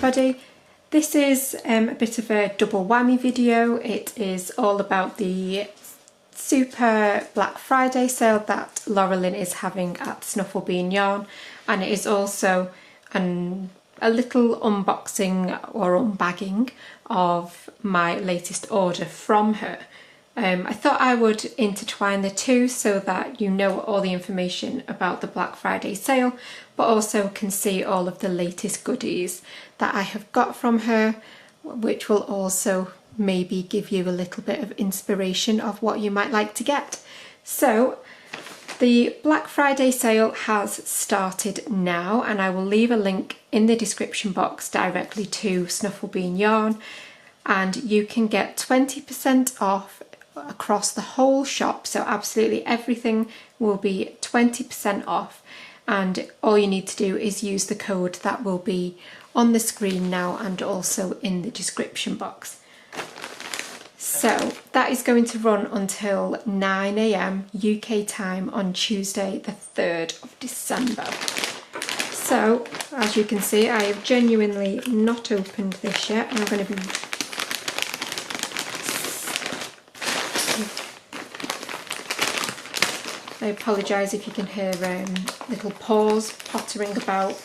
everybody. This is a bit of a double whammy video. It is all about the super Black Friday sale that Laura Lynn is having at Snufflebean Yarn, and it is also a little unboxing or unbagging of my latest order from her. I thought I would intertwine the two so that you know all the information about the Black Friday sale, but also can see all of the latest goodies that I have got from her, which will also maybe give you a little bit of inspiration of what you might like to get. So the Black Friday sale has started now, and I will leave a link in the description box directly to Snufflebean Yarn, and you can get 20% off across the whole shop. So absolutely everything will be 20% off, and all you need to do is use the code that will be on the screen now and also in the description box. So that is going to run until 9 AM UK time on Tuesday the 3rd of December. So as you can see, I have genuinely not opened this yet, and I'm going to be I apologise if you can hear little paws pottering about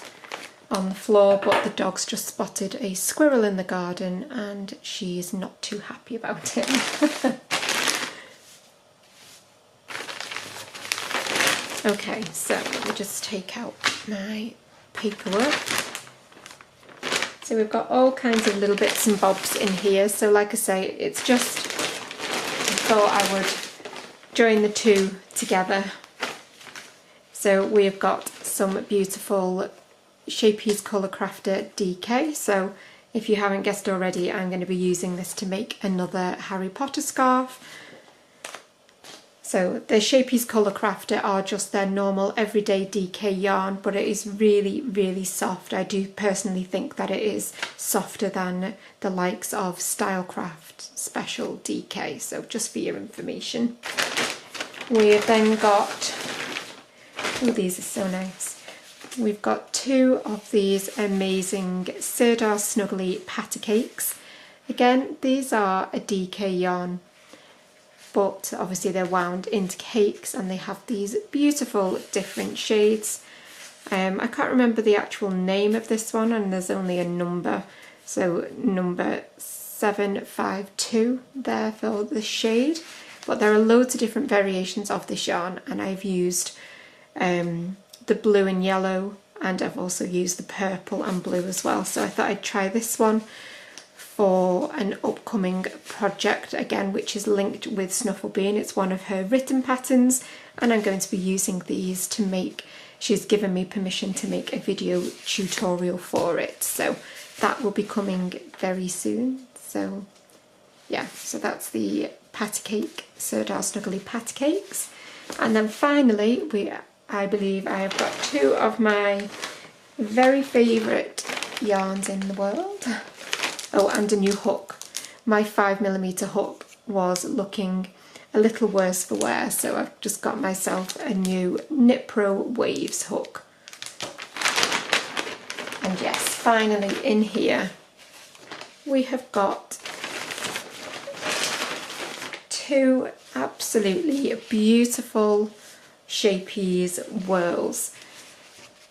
on the floor, but the dog's just spotted a squirrel in the garden and she's not too happy about it. Okay, so let me just take out my paperwork. So we've got all kinds of little bits and bobs in here. So like I say, it's just, I thought I would join the two together. So we've got some beautiful Shapey's Colour Crafter DK. So if you haven't guessed already, I'm going to be using this to make another Harry Potter scarf. So the Shapey's Colour Crafter are just their normal everyday DK yarn, but it is really, really soft. I do personally think that it is softer than the likes of Stylecraft Special DK, so just for your information. We've then got, oh, these are so nice. We've got two of these amazing Sirdar Snuggly Patty Cakes. Again, these are a DK yarn, but obviously they're wound into cakes, and they have these beautiful different shades. I can't remember the actual name of this one, and there's only a number, so number 752 there for the shade. But there are loads of different variations of this yarn, and I've used the blue and yellow, and I've also used the purple and blue as well. So I thought I'd try this one for an upcoming project again, which is linked with Snufflebean. It's one of her written patterns, and I'm going to be using these to make, she's given me permission to make a video tutorial for it, so that will be coming very soon. So yeah, so that's the patty cake, Sirdar Snuggly Patty Cakes. And then finally, I believe I have got two of my very favourite yarns in the world. Oh, and a new hook. My 5mm hook was looking a little worse for wear, so I've just got myself a new Knit Pro Waves hook. And yes, finally in here we have got two absolutely beautiful Shapey's whirls.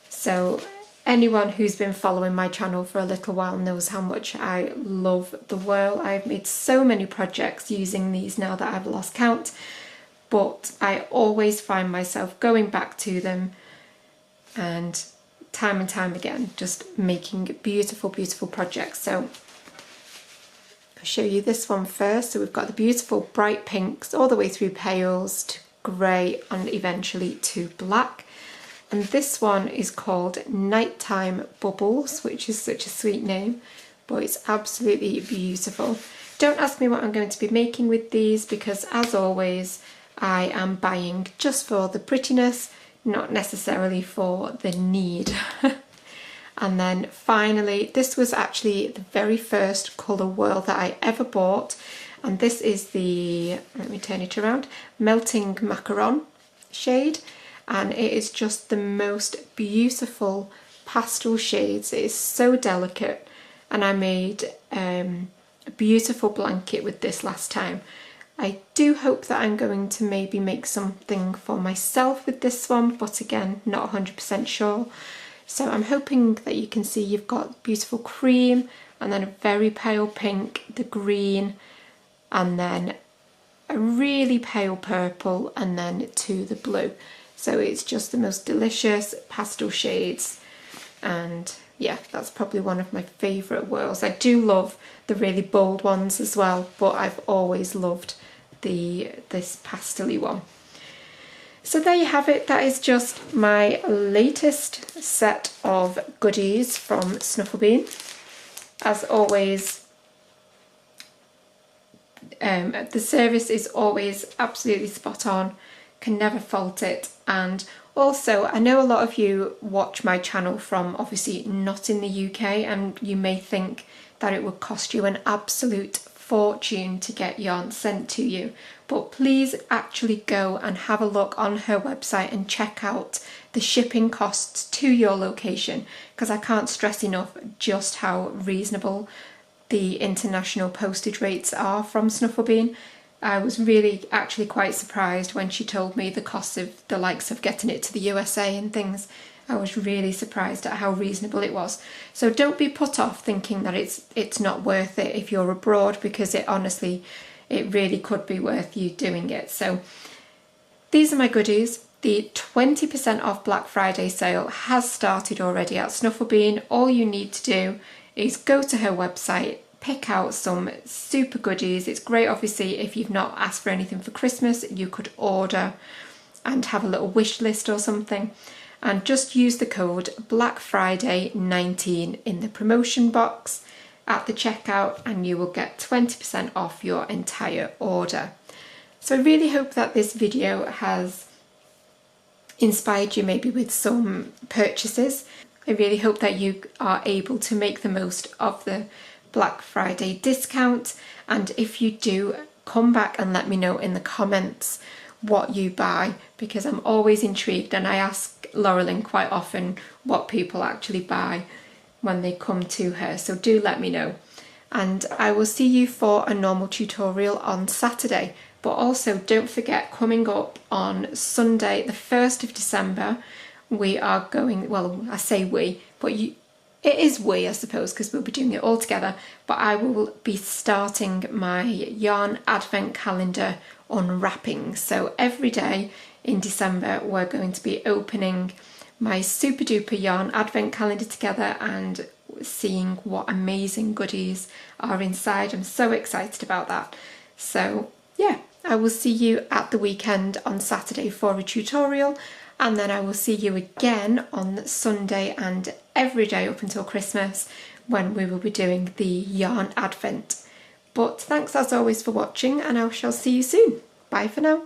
So anyone who's been following my channel for a little while knows how much I love the whirl. I've made so many projects using these now that I've lost count, but I always find myself going back to them and time again just making beautiful, beautiful projects. So I'll show you this one first. So we've got the beautiful bright pinks all the way through pales to grey and eventually to black. And this one is called Nighttime Bubbles, which is such a sweet name, but it's absolutely beautiful. Don't ask me what I'm going to be making with these, because as always I am buying just for the prettiness, not necessarily for the need. And then finally, this was actually the very first colour whirl that I ever bought, and this is the, let me turn it around, Melting Macaron shade. And it is just the most beautiful pastel shades. It is so delicate and I made a beautiful blanket with this last time. I do hope that I'm going to maybe make something for myself with this one, but again, not 100% sure. So I'm hoping that you can see you've got beautiful cream, and then a very pale pink, the green, and then a really pale purple, and then to the blue. So it's just the most delicious pastel shades, and yeah, that's probably one of my favourite whirls. I do love the really bold ones as well, but I've always loved this pastel-y one. So there you have it. That is just my latest set of goodies from Snufflebean. As always, the service is always absolutely spot on, can never fault it. And also, I know a lot of you watch my channel from obviously not in the UK, and you may think that it would cost you an absolute fortune to get yarn sent to you, but please actually go and have a look on her website and check out the shipping costs to your location, because I can't stress enough just how reasonable the international postage rates are from Snufflebean. I was really actually quite surprised when she told me the cost of the likes of getting it to the USA and things. I was really surprised at how reasonable it was. So don't be put off thinking that it's not worth it if you're abroad, because it honestly, it really could be worth you doing it. So these are my goodies. The 20% off Black Friday sale has started already at Snufflebean. All you need to do is go to her website, pick out some super goodies. It's great, obviously, if you've not asked for anything for Christmas, you could order and have a little wish list or something. And just use the code BLACKFRIDAY19 in the promotion box at the checkout, and you will get 20% off your entire order. So I really hope that this video has inspired you maybe with some purchases. I really hope that you are able to make the most of the Black Friday discount, and if you do, come back and let me know in the comments what you buy, because I'm always intrigued, and I ask Laurelyn quite often what people actually buy when they come to her, so do let me know. And I will see you for a normal tutorial on Saturday, but also don't forget, coming up on Sunday the 1st of December, we are going, well, I say we, but it is we, I suppose, because we'll be doing it all together, but I will be starting my yarn advent calendar unwrapping. So every day in December we're going to be opening my super duper yarn advent calendar together and seeing what amazing goodies are inside. I'm so excited about that. So yeah, I will see you at the weekend on Saturday for a tutorial, and then I will see you again on Sunday and every day up until Christmas when we will be doing the yarn advent. But thanks as always for watching, and I shall see you soon. Bye for now.